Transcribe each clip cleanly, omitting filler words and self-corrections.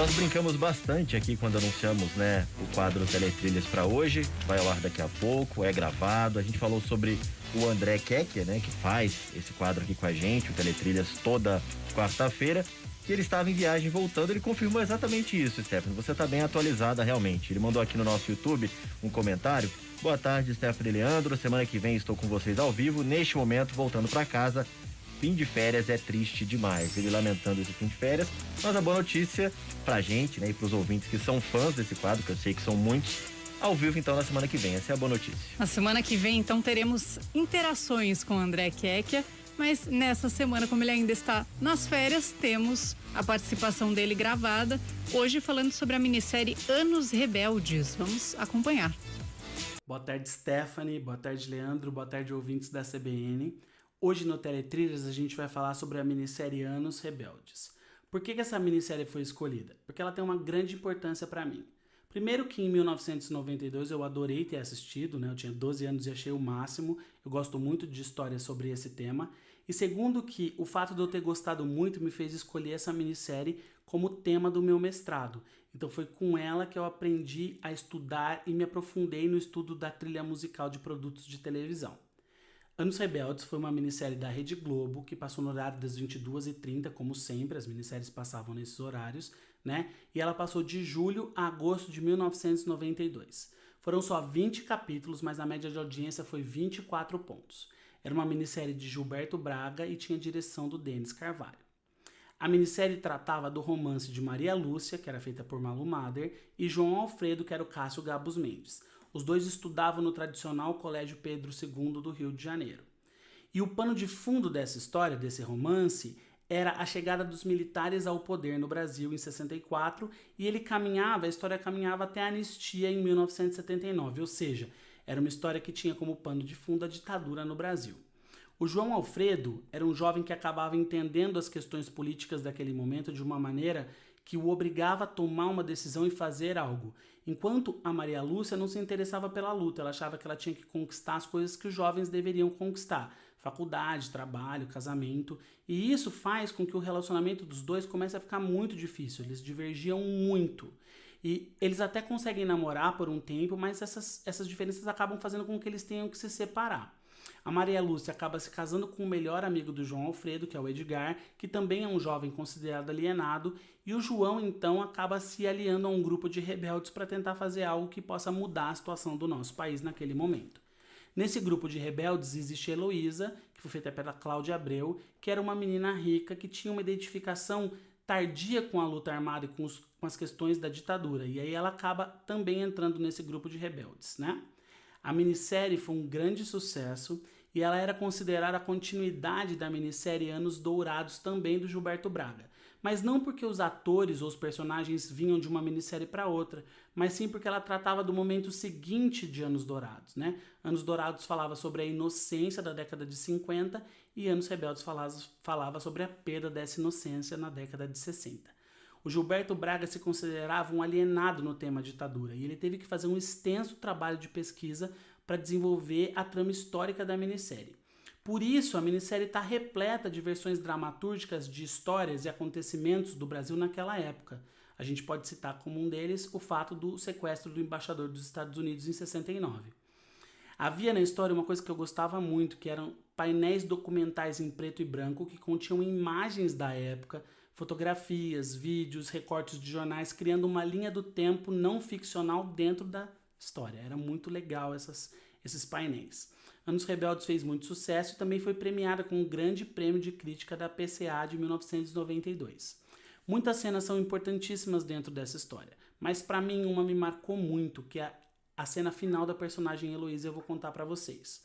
Nós brincamos bastante aqui quando anunciamos, né, o quadro Teletrilhas para hoje. Vai ao ar daqui a pouco, é gravado. A gente falou sobre o André Kekia, né, que faz esse quadro aqui com a gente, o Teletrilhas, toda quarta-feira. E ele estava em viagem voltando, ele confirmou exatamente isso, Stephanie. Você está bem atualizada realmente. Ele mandou aqui no nosso YouTube um comentário. Boa tarde, Stephanie e Leandro. Semana que vem estou com vocês ao vivo. Neste momento, voltando para casa. Fim de férias é triste demais. Ele lamentando esse fim de férias. Mas a boa notícia pra gente, né, e pros ouvintes que são fãs desse quadro, que eu sei que são muitos, ao vivo então na semana que vem. Essa é a boa notícia. Na semana que vem, então, teremos interações com o André Kekia, mas nessa semana, como ele ainda está nas férias, temos a participação dele gravada, hoje falando sobre a minissérie Anos Rebeldes. Vamos acompanhar. Boa tarde, Stephanie. Boa tarde, Leandro. Boa tarde, ouvintes da CBN. Hoje no Teletrilhas a gente vai falar sobre a minissérie Anos Rebeldes. Por que essa minissérie foi escolhida? Porque ela tem uma grande importância para mim. Primeiro que em 1992 eu adorei ter assistido, né? Eu tinha 12 anos e achei o máximo. Eu gosto muito de histórias sobre esse tema. E segundo que o fato de eu ter gostado muito me fez escolher essa minissérie como tema do meu mestrado. Então foi com ela que eu aprendi a estudar e me aprofundei no estudo da trilha musical de produtos de televisão. Anos Rebeldes foi uma minissérie da Rede Globo que passou no horário das 22h30, como sempre, as minisséries passavam nesses horários, né? E ela passou de julho a agosto de 1992. Foram só 20 capítulos, mas a média de audiência foi 24 pontos. Era uma minissérie de Gilberto Braga e tinha direção do Denis Carvalho. A minissérie tratava do romance de Maria Lúcia, que era feita por Malu Mader, e João Alfredo, que era o Cássio Gabus Mendes. Os dois estudavam no tradicional Colégio Pedro II do Rio de Janeiro. E o pano de fundo dessa história, desse romance, era a chegada dos militares ao poder no Brasil em 64 e a história caminhava até a anistia em 1979, ou seja, era uma história que tinha como pano de fundo a ditadura no Brasil. O João Alfredo era um jovem que acabava entendendo as questões políticas daquele momento de uma maneira que o obrigava a tomar uma decisão e fazer algo, enquanto a Maria Lúcia não se interessava pela luta, ela achava que ela tinha que conquistar as coisas que os jovens deveriam conquistar, faculdade, trabalho, casamento, e isso faz com que o relacionamento dos dois comece a ficar muito difícil, eles divergiam muito, e eles até conseguem namorar por um tempo, mas essas diferenças acabam fazendo com que eles tenham que se separar. A Maria Lúcia acaba se casando com o melhor amigo do João Alfredo, que é o Edgar, que também é um jovem considerado alienado, e o João então acaba se aliando a um grupo de rebeldes para tentar fazer algo que possa mudar a situação do nosso país naquele momento. Nesse grupo de rebeldes existe Heloísa, que foi feita pela Cláudia Abreu, que era uma menina rica que tinha uma identificação tardia com a luta armada e com as questões da ditadura, e aí ela acaba também entrando nesse grupo de rebeldes, né? A minissérie foi um grande sucesso e ela era considerada a continuidade da minissérie Anos Dourados também do Gilberto Braga. Mas não porque os atores ou os personagens vinham de uma minissérie para outra, mas sim porque ela tratava do momento seguinte de Anos Dourados, né? Anos Dourados falava sobre a inocência da década de 50 e Anos Rebeldes falava sobre a perda dessa inocência na década de 60. O Gilberto Braga se considerava um alienado no tema ditadura e ele teve que fazer um extenso trabalho de pesquisa para desenvolver a trama histórica da minissérie. Por isso, a minissérie está repleta de versões dramatúrgicas de histórias e acontecimentos do Brasil naquela época. A gente pode citar como um deles o fato do sequestro do embaixador dos Estados Unidos em 69. Havia na história uma coisa que eu gostava muito, que eram painéis documentais em preto e branco que continham imagens da época, fotografias, vídeos, recortes de jornais, criando uma linha do tempo não ficcional dentro da história. Era muito legal esses painéis. Anos Rebeldes fez muito sucesso e também foi premiada com um grande prêmio de crítica da PCA de 1992. Muitas cenas são importantíssimas dentro dessa história, mas para mim uma me marcou muito, que é a cena final da personagem Heloísa. Eu vou contar para vocês.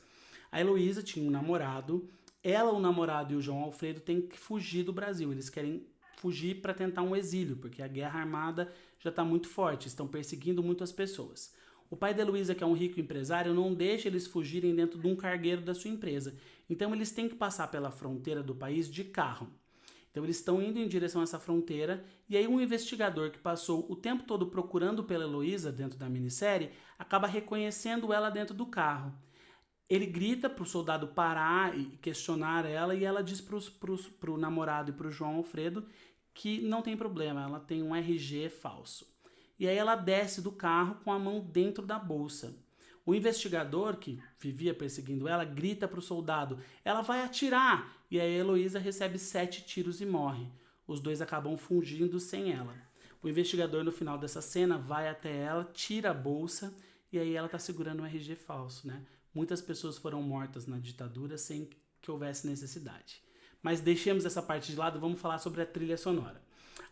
A Heloísa tinha um namorado, ela, o namorado e o João Alfredo têm que fugir do Brasil, eles querem fugir para tentar um exílio, porque a guerra armada já está muito forte, estão perseguindo muitas pessoas. O pai da Heloísa, que é um rico empresário, não deixa eles fugirem dentro de um cargueiro da sua empresa. Então eles têm que passar pela fronteira do país de carro. Então eles estão indo em direção a essa fronteira e aí um investigador que passou o tempo todo procurando pela Heloísa dentro da minissérie acaba reconhecendo ela dentro do carro. Ele grita para o soldado parar e questionar ela e ela diz para o namorado e para o João Alfredo que não tem problema, ela tem um RG falso. E aí ela desce do carro com a mão dentro da bolsa. O investigador que vivia perseguindo ela grita para o soldado: ela vai atirar! E aí a Heloísa recebe 7 tiros e morre. Os dois acabam fugindo sem ela. O investigador, no final dessa cena, vai até ela, tira a bolsa e aí ela está segurando um RG falso, né? Muitas pessoas foram mortas na ditadura sem que houvesse necessidade. Mas deixemos essa parte de lado, vamos falar sobre a trilha sonora.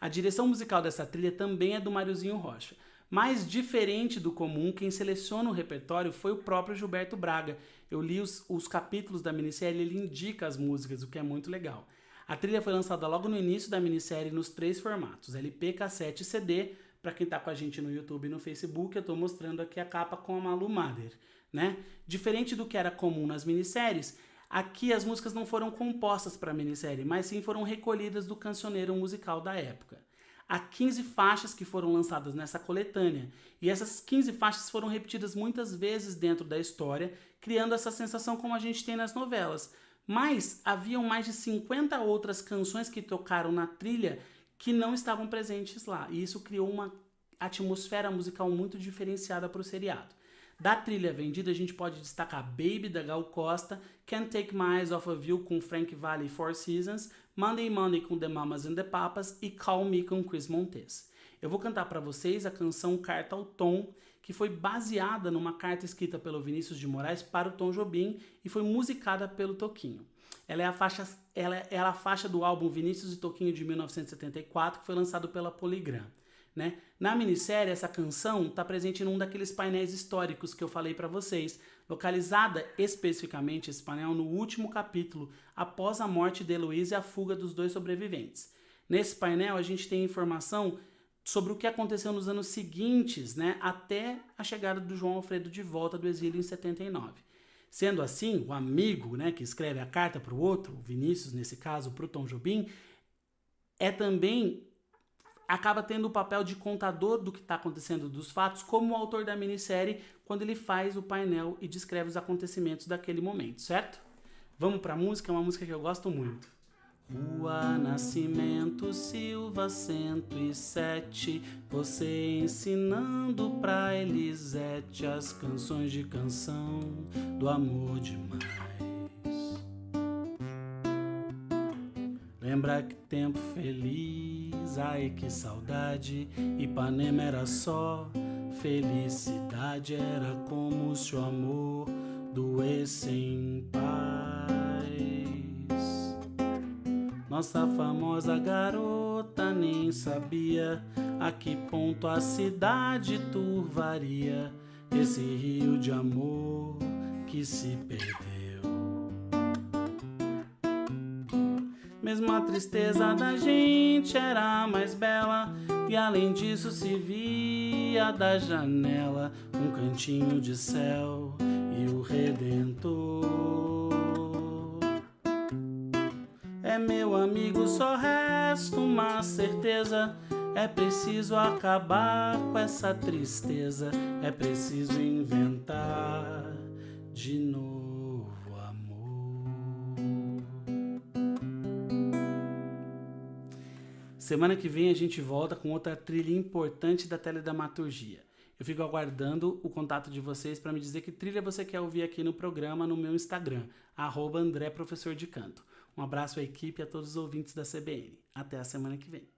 A direção musical dessa trilha também é do Máriozinho Rocha. Mas diferente do comum, quem seleciona o repertório foi o próprio Gilberto Braga. Eu li os capítulos da minissérie e ele indica as músicas, o que é muito legal. A trilha foi lançada logo no início da minissérie nos 3 formatos, LP, cassete e CD. Para quem está com a gente no YouTube e no Facebook, eu estou mostrando aqui a capa com a Malu Mader, né? Diferente do que era comum nas minisséries, aqui as músicas não foram compostas para a minissérie, mas sim foram recolhidas do cancioneiro musical da época. Há 15 faixas que foram lançadas nessa coletânea, e essas 15 faixas foram repetidas muitas vezes dentro da história, criando essa sensação como a gente tem nas novelas. Mas haviam mais de 50 outras canções que tocaram na trilha que não estavam presentes lá, e isso criou uma atmosfera musical muito diferenciada para o seriado. Da trilha vendida, a gente pode destacar Baby, da Gal Costa, Can't Take My Eyes Off of You, com Frank Valli e Four Seasons, Monday Monday, com The Mamas and the Papas, e Call Me, com Chris Montes. Eu vou cantar para vocês a canção Carta ao Tom, que foi baseada numa carta escrita pelo Vinícius de Moraes para o Tom Jobim e foi musicada pelo Toquinho. Ela é a faixa do álbum Vinícius e Toquinho de 1974, que foi lançado pela Polygram. Né? Na minissérie, essa canção está presente num daqueles painéis históricos que eu falei para vocês, localizada especificamente esse painel no último capítulo, após a morte de Heloísa e a fuga dos 2 sobreviventes. Nesse painel, a gente tem informação sobre o que aconteceu nos anos seguintes, né, até a chegada do João Alfredo de volta do exílio em 79. Sendo assim, o amigo, né, que escreve a carta para o outro, o Vinícius, nesse caso, para o Tom Jobim, acaba tendo o papel de contador do que está acontecendo dos fatos, como o autor da minissérie, quando ele faz o painel e descreve os acontecimentos daquele momento, certo? Vamos para a música, é uma música que eu gosto muito. Rua Nascimento Silva 107, você ensinando pra Elisete as canções de canção do amor demais. Lembra que tempo feliz, ai que saudade, Ipanema era só felicidade, era como se o amor doesse em paz. Nossa famosa garota nem sabia a que ponto a cidade turvaria esse rio de amor que se perdeu. Mesmo a tristeza da gente era mais bela, e além disso se via da janela um cantinho de céu e o Redentor. É, meu amigo, só resta uma certeza: é preciso acabar com essa tristeza, é preciso inventar de novo amor. Semana que vem a gente volta com outra trilha importante da teledramaturgia. Eu fico aguardando o contato de vocês para me dizer que trilha você quer ouvir aqui no programa no meu Instagram, @AndréProfessorDeCanto. Um abraço à equipe e a todos os ouvintes da CBN. Até a semana que vem.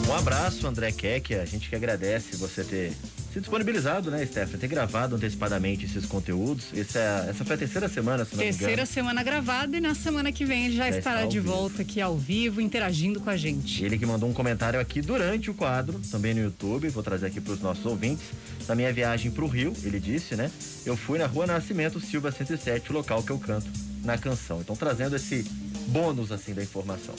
Um abraço, André Keck. A gente que agradece você ter se disponibilizado, né, Stephanie? Ter gravado antecipadamente esses conteúdos. Essa foi a terceira semana, se não me engano. Terceira semana gravada, e na semana que vem ele já estará de volta aqui ao vivo, interagindo com a gente. Ele que mandou um comentário aqui durante o quadro, também no YouTube, vou trazer aqui para os nossos ouvintes. Na minha viagem para o Rio, ele disse, né? Eu fui na Rua Nascimento Silva 107, o local que eu canto na canção. Então, trazendo esse bônus, assim, da informação.